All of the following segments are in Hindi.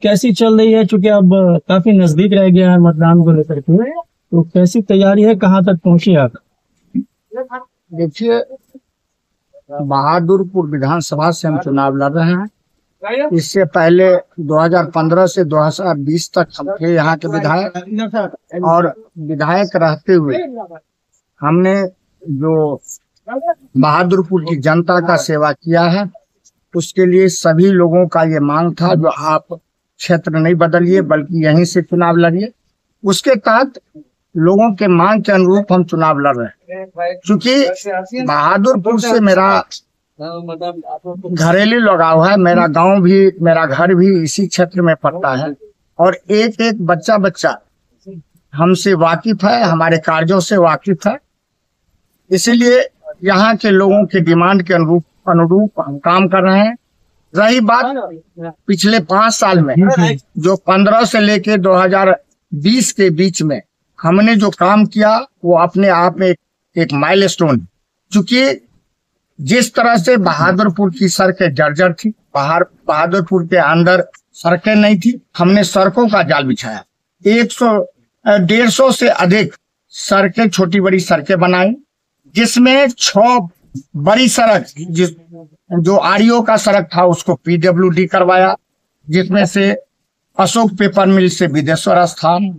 कैसी चल रही है? चूंकि अब काफी नजदीक रह गया है मतदान को लेकर के, तो कैसी तैयारी है, कहाँ तक पहुंची आप? देखिए, बहादुरपुर विधानसभा से हम चुनाव लड़ रहे हैं। इससे पहले 2015 से 2020 तक हम थे यहाँ के विधायक, और विधायक रहते हुए हमने जो बहादुरपुर की जनता का सेवा किया है, उसके लिए सभी लोगों का ये मांग था जो आप क्षेत्र नहीं बदलिए बल्कि यहीं से चुनाव लड़िए। उसके तहत लोगों के मांग के अनुरूप हम चुनाव लड़ रहे हैं। क्योंकि बहादुरपुर से मेरा घरेलू लगाव है, मेरा गांव भी, मेरा घर भी इसी क्षेत्र में पड़ता है, और एक एक बच्चा हमसे वाकिफ है, हमारे कार्यों से वाकिफ है। इसीलिए यहाँ के लोगों के डिमांड के अनुरूप हम काम कर रहे हैं। रही बात पिछले 5 साल में, जो 15 से लेके 2020 के बीच में हमने जो काम किया, वो अपने आप में एक माइलस्टोन। चूंकि जिस तरह से बहादुरपुर की सड़कें जर्जर थी, बहादुरपुर के अंदर सड़कें नहीं थी, हमने सड़कों का जाल बिछाया। 150 से अधिक सड़कें, छोटी बड़ी सड़कें बनाई, जिसमें 6 बड़ी सड़क, जो आरईओ का सड़क था उसको पीडब्ल्यूडी करवाया, जिसमें से अशोक पेपर मिल से बिदेश्वर स्थान,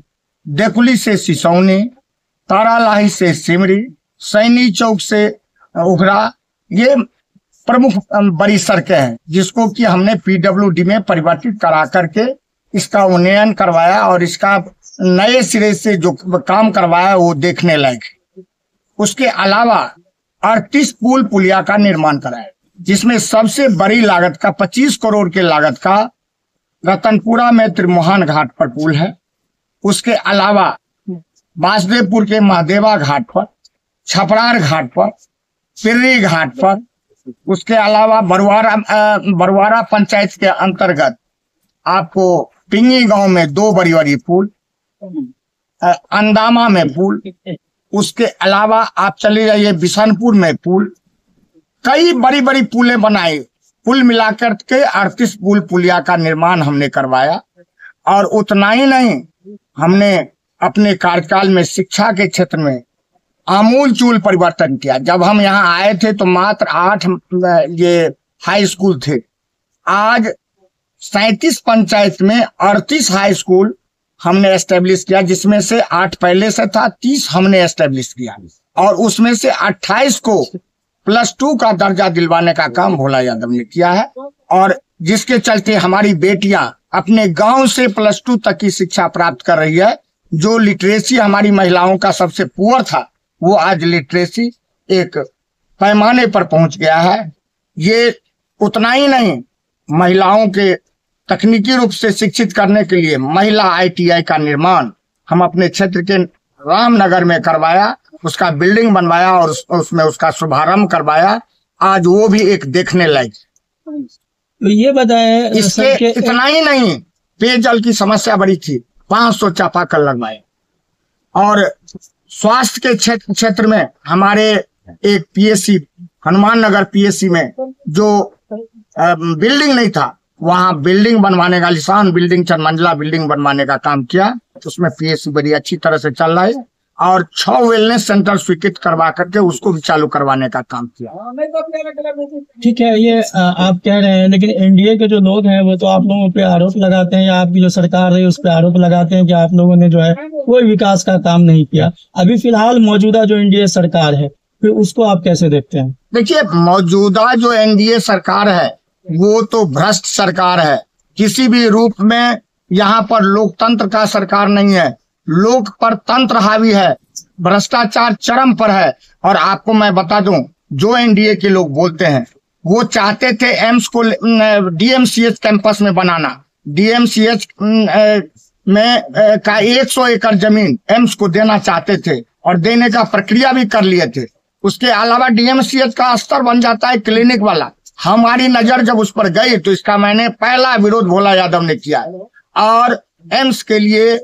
डेकुली से सिसौनी, तारालाही से सिमरी, सैनी चौक से उघरा, ये प्रमुख बड़ी सड़कें हैं, जिसको कि हमने पीडब्ल्यूडी में परिवर्तित करा करके इसका उन्नयन करवाया और इसका नए सिरे से जो काम करवाया वो देखने लायक है। उसके अलावा 38 पुल पुलिया का निर्माण कराया, जिसमें सबसे बड़ी लागत का 25 करोड़ के लागत का रतनपुरा में त्रिमोहन घाट पर पुल है। उसके अलावा बासदेवपुर के महादेवा घाट पर, छपरार घाट पर, पिर्री घाट पर, उसके अलावा बरवारा पंचायत के अंतर्गत आपको पिंगी गांव में 2 बड़ी पुल, अंदामा में पुल, उसके अलावा आप चले जाइए बिशनपुर में पुल, कई बड़ी पुलें बनाई। पुल मिलाकर के 38 पुल पुलिया का निर्माण हमने करवाया। और उतना ही नहीं, हमने अपने कार्यकाल में शिक्षा के क्षेत्र में आमूलचूल परिवर्तन किया। जब हम यहाँ आए थे तो मात्र 8 ये हाई स्कूल थे। आज 37 पंचायत में 38 हाई स्कूल हमने एस्टेब्लिश किया, जिसमें से 8 पहले से था, 30 हमने एस्टेब्लिश किया, और उसमें से 28 को +2 का दर्जा दिलवाने का काम भोला यादव ने किया है। और जिसके चलते हमारी बेटियां अपने गांव से +2 तक की शिक्षा प्राप्त कर रही है। जो लिटरेसी हमारी महिलाओं का सबसे पुअर था, वो आज लिटरेसी एक पैमाने पर पहुंच गया है। ये उतना ही नहीं, महिलाओं के तकनीकी रूप से शिक्षित करने के लिए महिला ITI का निर्माण हम अपने क्षेत्र के रामनगर में करवाया, उसका बिल्डिंग बनवाया और उसमें उसका शुभारंभ करवाया। आज वो भी एक देखने लायक। तो ये बताएं, इसके इतना ही नहीं, पेयजल की समस्या बड़ी थी, 500 चापाकल लगवाए। और स्वास्थ्य के क्षेत्र में हमारे एक PSC, हनुमान नगर PSC में जो बिल्डिंग नहीं था, वहां बिल्डिंग बनवाने का, लिसान बिल्डिंग, 4 मंजिला बिल्डिंग बनवाने का काम किया। उसमें PSC बड़ी अच्छी तरह से चल रहा है। और 6 वेलनेस सेंटर स्वीकृत करवा करके उसको भी चालू करवाने का काम किया। ठीक है, ये आप कह रहे हैं, लेकिन NDA के जो लोग हैं वो तो आप लोगों पे आरोप लगाते हैं, या आपकी जो सरकार है उस पर आरोप लगाते हैं कि आप लोगों ने जो है कोई विकास का काम नहीं किया। अभी फिलहाल मौजूदा जो NDA सरकार है, फिर उसको आप कैसे देखते हैं? देखिए, मौजूदा जो NDA सरकार है वो तो भ्रष्ट सरकार है। किसी भी रूप में यहाँ पर लोकतंत्र का सरकार नहीं है, लोक पर तंत्र हावी है, भ्रष्टाचार चरम पर है। और आपको मैं बता दूं, जो NDA के लोग बोलते हैं, वो चाहते थे एम्स को DMCH कैंपस में बनाना। DMCH में का 100 एकड़ जमीन एम्स को देना चाहते थे और देने का प्रक्रिया भी कर लिए थे। उसके अलावा DMCH का स्तर बन जाता है क्लिनिक वाला। हमारी नजर जब उस पर गई तो इसका मैंने पहला विरोध भोला यादव ने किया। और एम्स के लिए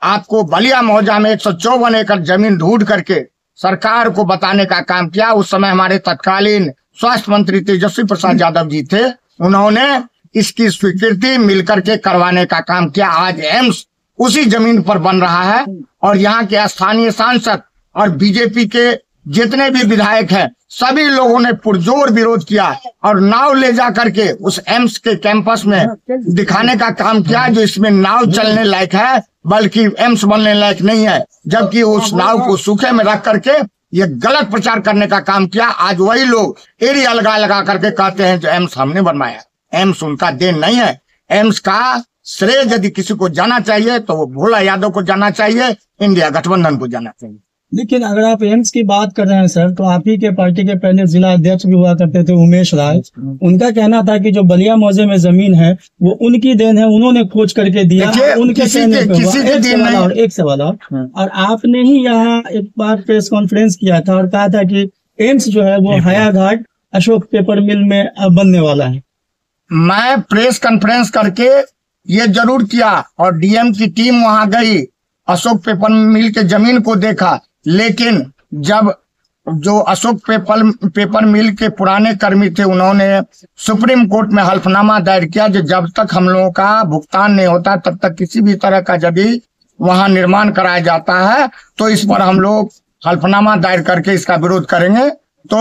आपको बलिया मौजा में 154 एकड़ जमीन ढूंढ करके सरकार को बताने का काम किया। उस समय हमारे तत्कालीन स्वास्थ्य मंत्री तेजस्वी प्रसाद यादव जी थे, उन्होंने इसकी स्वीकृति मिलकर के करवाने का काम किया। आज एम्स उसी जमीन पर बन रहा है और यहाँ के स्थानीय सांसद और बीजेपी के जितने भी विधायक हैं सभी लोगों ने पुरजोर विरोध किया और नाव ले जा करके उस एम्स के कैंपस में दिखाने का काम किया, जो इसमें नाव चलने लायक है बल्कि एम्स बनने लायक नहीं है, जबकि उस नाव को सूखे में रख करके ये गलत प्रचार करने का काम किया। आज वही लोग एरिया लगा करके कहते हैं जो एम्स हमने बनवाया। एम्स उनका देन नहीं है। एम्स का श्रेय यदि किसी को जाना चाहिए तो वो भोला यादव को जाना चाहिए, इंडिया गठबंधन को जाना चाहिए। लेकिन अगर आप एम्स की बात कर रहे हैं सर, तो आप ही के पार्टी के पहले जिला अध्यक्ष भी हुआ करते थे उमेश राय, उनका कहना था कि जो बलिया मौजे में जमीन है वो उनकी देन है, उन्होंने खोज करके दिया, उनके किसी के देन नहीं। एक सवाल और आपने ही यहाँ एक बार प्रेस कॉन्फ्रेंस किया था और कहा था कि एम्स जो है वो हयाघाट अशोक पेपर मिल में बनने वाला है। मैं प्रेस कॉन्फ्रेंस करके ये जरूर किया और डीएम की टीम वहां गई, अशोक पेपर मिल के जमीन को देखा, लेकिन जब जो अशोक पेपर मिल के पुराने कर्मी थे उन्होंने सुप्रीम कोर्ट में हल्फनामा दायर किया कि जब तक हम लोगों का भुगतान नहीं होता तब तक किसी भी तरह का यदि वहां निर्माण कराया जाता है तो इस पर हम लोग हल्फनामा दायर करके इसका विरोध करेंगे। तो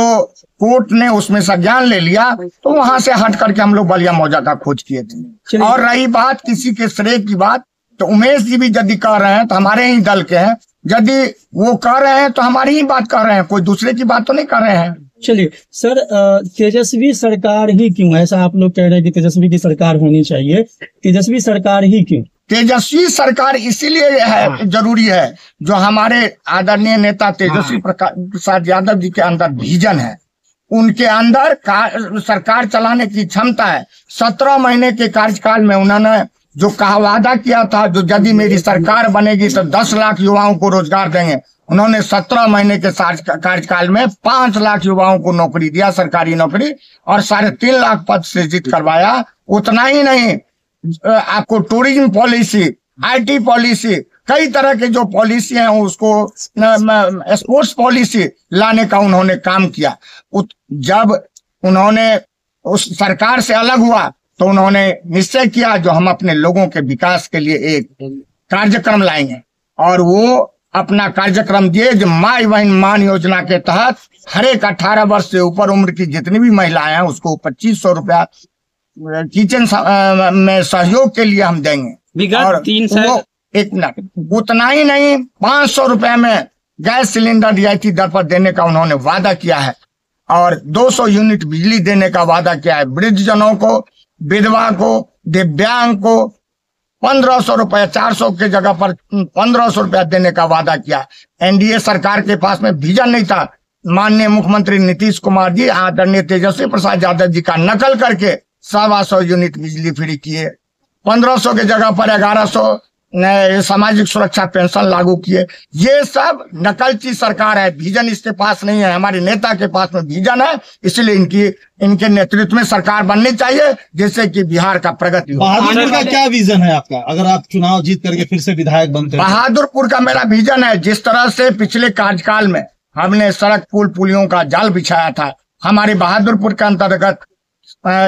कोर्ट ने उसमें संज्ञान ले लिया, तो वहां से हट करके हम लोग बलिया मौजा का खोज किए थे। और रही बात किसी के श्रेय की बात, तो उमेश जी भी यदि कह रहे हैं तो हमारे ही दल के हैं, यदि वो कह रहे हैं तो हमारी ही बात कर रहे हैं, कोई दूसरे की बात तो नहीं कर रहे हैं। चलिए सर, तेजस्वी सरकार ही क्यों, ऐसा आप लोग कह रहे हैं कि तेजस्वी की सरकार होनी चाहिए, तेजस्वी सरकार ही क्यों? तेजस्वी सरकार इसीलिए है जरूरी है जो हमारे आदरणीय नेता तेजस्वी प्रसाद यादव जी के अंदर विजन है, उनके अंदर सरकार चलाने की क्षमता है। 17 महीने के कार्यकाल में उन्होंने जो कहा वादा किया था, जो यदि मेरी सरकार बनेगी तो 10 लाख युवाओं को रोजगार देंगे, उन्होंने 17 महीने के कार्यकाल में 5 लाख युवाओं को नौकरी दिया, सरकारी नौकरी, और 3.5 लाख पद सृजित करवाया। उतना ही नहीं, आपको टूरिज्म पॉलिसी, आईटी पॉलिसी, कई तरह के जो पॉलिसी हैं उसको, स्पोर्ट्स पॉलिसी लाने का उन्होंने काम किया। जब उन्होंने उस सरकार से अलग हुआ तो उन्होंने निश्चय किया जो हम अपने लोगों के विकास के लिए एक कार्यक्रम लाएंगे, और वो अपना कार्यक्रम दिए जो माई बहन मान योजना के तहत हर एक 18 वर्ष से ऊपर उम्र की जितनी भी महिलाएं हैं उसको 2500 रुपया किचन में सहयोग के लिए हम देंगे। और 3 साल, एक मिनट, उतना ही नहीं, 500 रुपए में गैस सिलेंडर रियायती दर पर देने का उन्होंने वादा किया है, और 200 यूनिट बिजली देने का वादा किया है। वृद्धजनों को, विधवा को, दिव्यांग को 1500 रुपया, 400 के जगह पर 1500 रुपया देने का वादा किया। एनडीए सरकार के पास में विजन नहीं था। माननीय मुख्यमंत्री नीतीश कुमार जी आदरणीय तेजस्वी प्रसाद यादव जी का नकल करके 125 यूनिट बिजली फ्री किए, 1500 के जगह पर 1100 सामाजिक सुरक्षा पेंशन लागू किए। ये सब नकलची सरकार है, विजन इसके पास नहीं है। हमारे नेता के पास में विजन है, इसलिए इनके नेतृत्व में सरकार बननी चाहिए जिससे कि बिहार का प्रगति हो। बहादुरपुर का क्या विजन है आपका, अगर आप चुनाव जीत करके फिर से विधायक बनते हैं? बहादुरपुर का मेरा विजन है, जिस तरह से पिछले कार्यकाल में हमने सड़क पुलियों का जाल बिछाया था, हमारे बहादुरपुर के अंतर्गत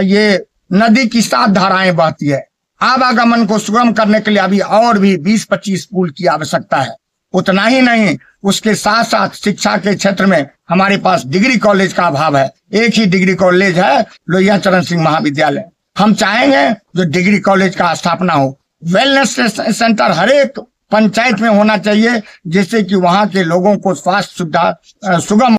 ये नदी की 7 धाराएं बहती है। आवागमन को सुगम करने के लिए अभी और भी 20-25 पुल की आवश्यकता है। उतना ही नहीं, उसके साथ साथ शिक्षा के क्षेत्र में हमारे पास डिग्री कॉलेज का अभाव है। एक ही डिग्री कॉलेज है, लोहिया चरण सिंह महाविद्यालय। हम चाहेंगे जो डिग्री कॉलेज का स्थापना हो। वेलनेस सेंटर हर एक पंचायत में होना चाहिए, जिससे कि वहां के लोगों को स्वास्थ्य सुविधा सुगम